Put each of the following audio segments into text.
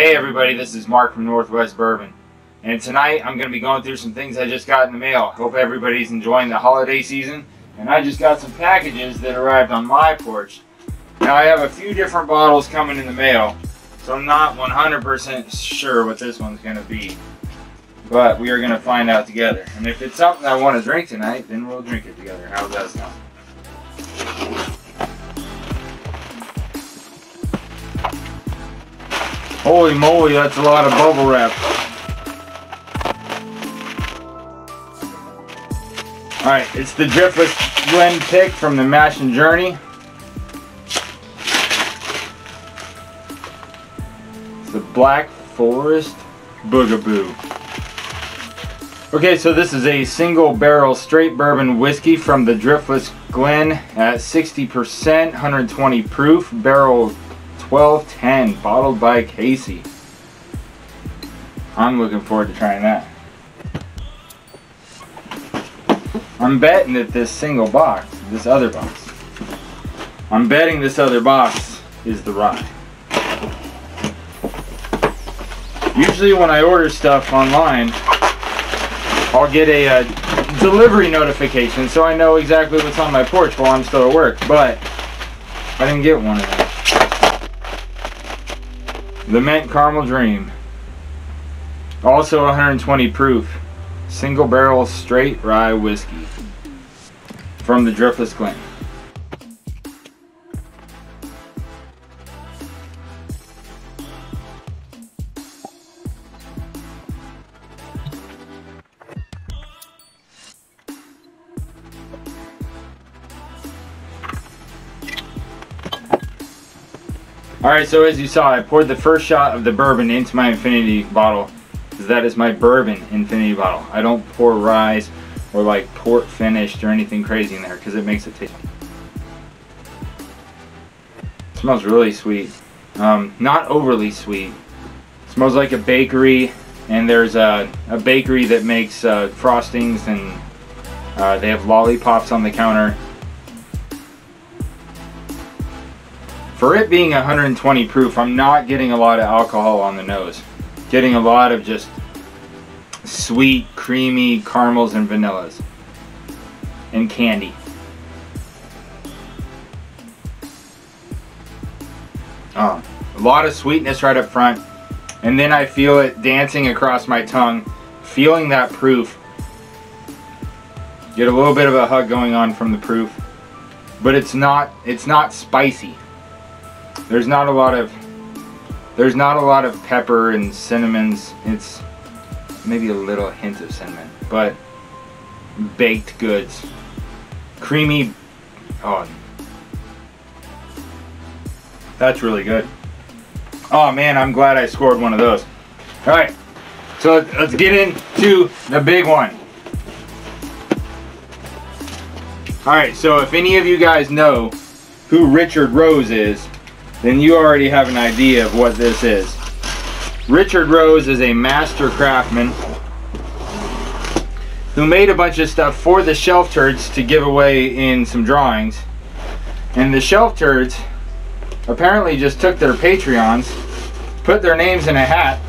Hey everybody, this is Mark from Northwest Bourbon, and tonight I'm going to be going through some things I just got in the mail. Hope everybody's enjoying the holiday season, and I just got some packages that arrived on my porch. Now I have a few different bottles coming in the mail, so I'm not 100% sure what this one's going to be, but we are going to find out together. And if it's something I want to drink tonight, then we'll drink it together. How's that sound? Holy moly, that's a lot of bubble wrap. Alright, it's the Driftless Glen pick from the Mash and Journey. It's the Black Forest Boogaboo. Okay, so this is a single barrel straight bourbon whiskey from the Driftless Glen at 60%, 120 proof, barrel 1210, bottled by Casey. I'm looking forward to trying that. I'm betting that this single box, this other box, I'm betting this other box is the rye. Usually when I order stuff online, I'll get a delivery notification so I know exactly what's on my porch while I'm still at work, but I didn't get one of them. The Mint Caramel Dream, also 120 proof, single barrel straight rye whiskey from the Driftless Glen. Alright, so as you saw, I poured the first shot of the bourbon into my infinity bottle, because that is my bourbon infinity bottle. I don't pour rye or like port finished or anything crazy in there, because it makes it taste. It smells really sweet. Not overly sweet. It smells like a bakery, and there's a bakery that makes frostings, and they have lollipops on the counter. For it being 120 proof, I'm not getting a lot of alcohol on the nose. Getting a lot of just sweet, creamy caramels and vanillas. And candy. A lot of sweetness right up front. And then I feel it dancing across my tongue. Feeling that proof. Get a little bit of a hug going on from the proof. But it's not spicy. There's not a lot of pepper and cinnamons. It's maybe a little hint of cinnamon, but baked goods, creamy. Oh, that's really good. Oh man, I'm glad I scored one of those. All right, so let's get into the big one. All right, so if any of you guys know who Richard Rose is, then you already have an idea of what this is. Richard Rose is a master craftsman who made a bunch of stuff for the Shelf Turds to give away in some drawings. And the Shelf Turds apparently just took their Patreons, put their names in a hat,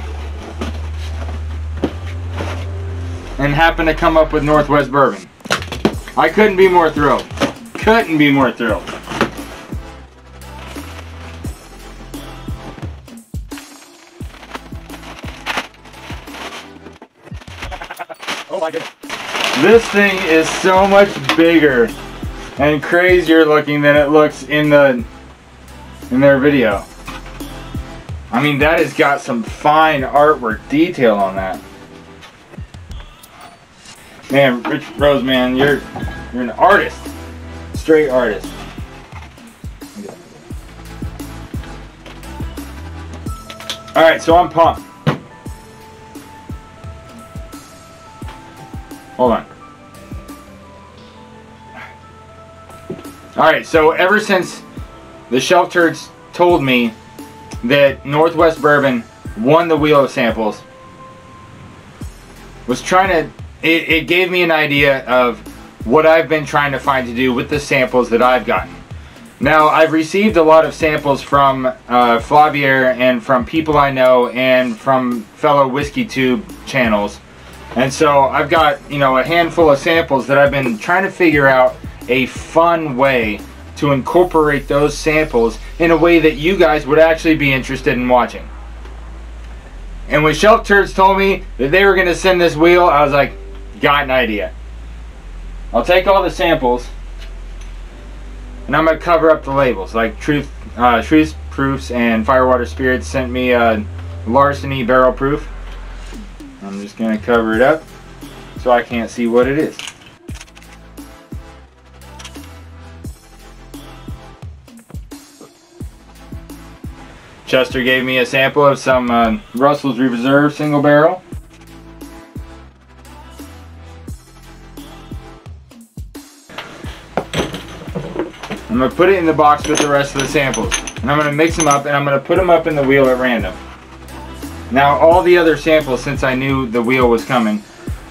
and happened to come up with Northwest Bourbon. I couldn't be more thrilled. Couldn't be more thrilled. Oh my goodness. This thing is so much bigger and crazier looking than it looks in their video. I mean, that has got some fine artwork detail on that. Man, Rich Rose, man, you're an artist. Straight artist. Alright, so I'm pumped. Hold on. Alright, so ever since the Shelf Turds told me that Northwest Bourbon won the Wheel of Samples, was trying to, it gave me an idea of what I've been trying to find to do with the samples that I've gotten. Now, I've received a lot of samples from Flavier and from people I know and from fellow Whiskey Tube channels. And so I've got, you know, a handful of samples that I've been trying to figure out a fun way to incorporate those samples in a way that you guys would actually be interested in watching. And when Shelf Turds told me that they were going to send this wheel, I was like, got an idea. I'll take all the samples and I'm going to cover up the labels. Like Truth Proofs and Firewater Spirits sent me a Larceny Barrel Proof. I'm just going to cover it up so I can't see what it is. Chester gave me a sample of some Russell's Reserve single barrel. I'm going to put it in the box with the rest of the samples. And I'm going to mix them up and I'm going to put them up in the wheel at random. Now all the other samples, since I knew the wheel was coming,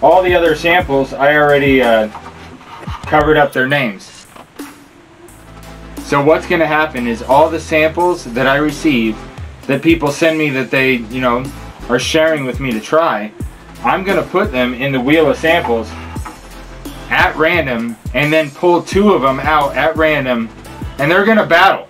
all the other samples I already covered up their names. So what's going to happen is all the samples that I receive that people send me that they, you know, are sharing with me to try, I'm going to put them in the wheel of samples at random and then pull 2 of them out at random and they're going to battle.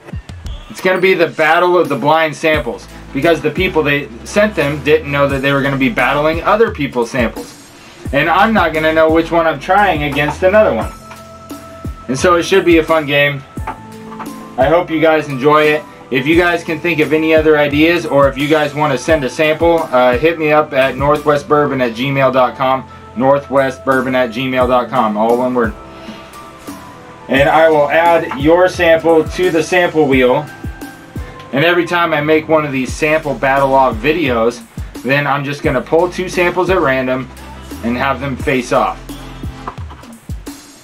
It's going to be the battle of the blind samples because the people they sent them didn't know that they were going to be battling other people's samples. And I'm not going to know which one I'm trying against another one. And so it should be a fun game. I hope you guys enjoy it. If you guys can think of any other ideas or if you guys want to send a sample, hit me up at northwestbourbon@gmail.com. northwestbourbon@gmail.com, all one word. And I will add your sample to the sample wheel. And every time I make one of these sample battle off videos, then I'm just going to pull 2 samples at random and have them face off.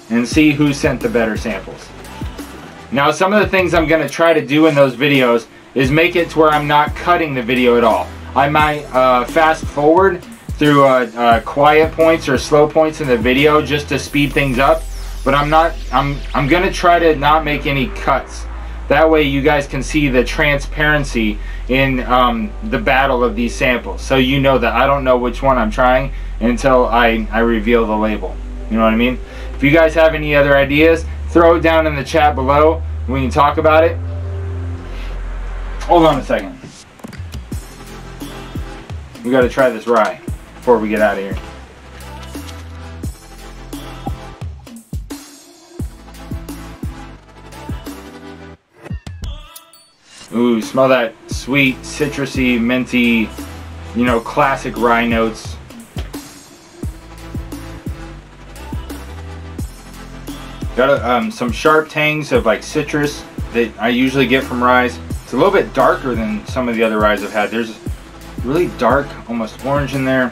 And see who sent the better samples. Now some of the things I'm going to try to do in those videos is make it to where I'm not cutting the video at all. I might fast forward through quiet points or slow points in the video just to speed things up. But I'm going to try to not make any cuts. That way you guys can see the transparency in the battle of these samples. So you know that I don't know which one I'm trying until I reveal the label. You know what I mean? If you guys have any other ideas, throw it down in the chat below. We can talk about it. Hold on a second. We got to try this rye before we get out of here. Ooh, smell that sweet, citrusy, minty, you know, classic rye notes. Got some sharp tangs of like citrus that I usually get from ryes. It's a little bit darker than some of the other ryes I've had. There's really dark, almost orange in there.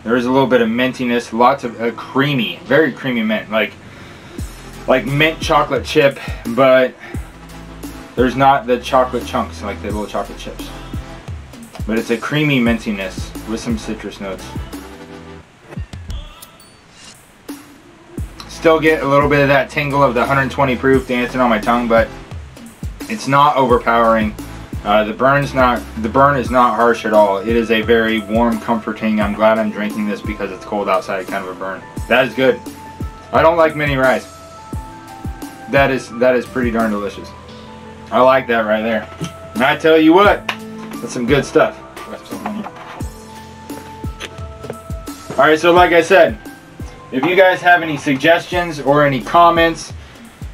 There is a little bit of mintiness, lots of creamy, very creamy mint, like mint chocolate chip, but there's not the chocolate chunks like the little chocolate chips. But it's a creamy mintiness with some citrus notes. Still get a little bit of that tingle of the 120 proof dancing on my tongue, but it's not overpowering. The burn is not harsh at all. It is a very warm, comforting. I'm glad I'm drinking this because it's cold outside kind of a burn. That is good. I don't like mini ryes. That is pretty darn delicious. I like that right there. And I tell you what, that's some good stuff. Alright, so like I said, if you guys have any suggestions or any comments,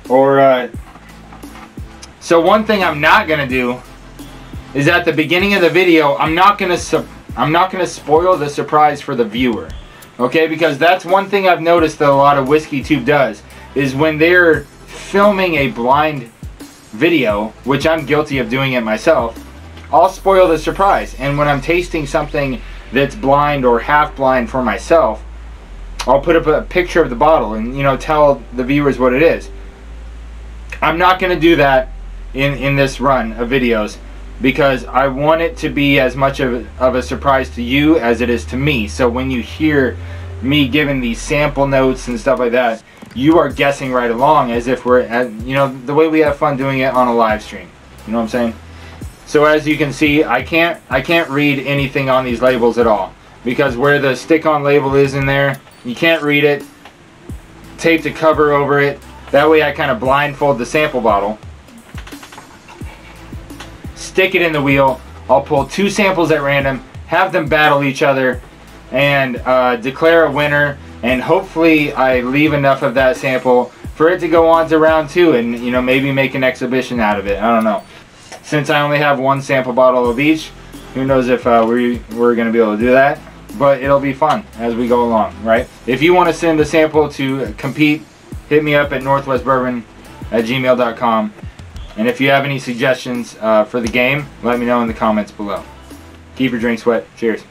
or so one thing I'm not gonna do is at the beginning of the video, I'm not gonna spoil the surprise for the viewer, okay? Because that's one thing I've noticed that a lot of Whiskey Tube does, is when they're filming a blind video, which I'm guilty of doing it myself, I'll spoil the surprise. And when I'm tasting something that's blind or half blind for myself, I'll put up a picture of the bottle and, you know, tell the viewers what it is. I'm not going to do that in this run of videos because I want it to be as much of a surprise to you as it is to me. So when you hear me giving these sample notes and stuff like that, you are guessing right along as if we're at, you know, the way we have fun doing it on a live stream. You know what I'm saying? So as you can see, I can't read anything on these labels at all, because where the stick-on label is in there, you can't read it. Tape the cover over it. That way I kind of blindfold the sample bottle. Stick it in the wheel. I'll pull 2 samples at random, have them battle each other, and declare a winner. And hopefully I leave enough of that sample for it to go on to round 2 and, you know, maybe make an exhibition out of it. I don't know. Since I only have 1 sample bottle of each, who knows if we're going to be able to do that. But it'll be fun as we go along, right? If you want to send a sample to compete, hit me up at northwestbourbon@gmail.com. And if you have any suggestions for the game, let me know in the comments below. Keep your drinks wet. Cheers.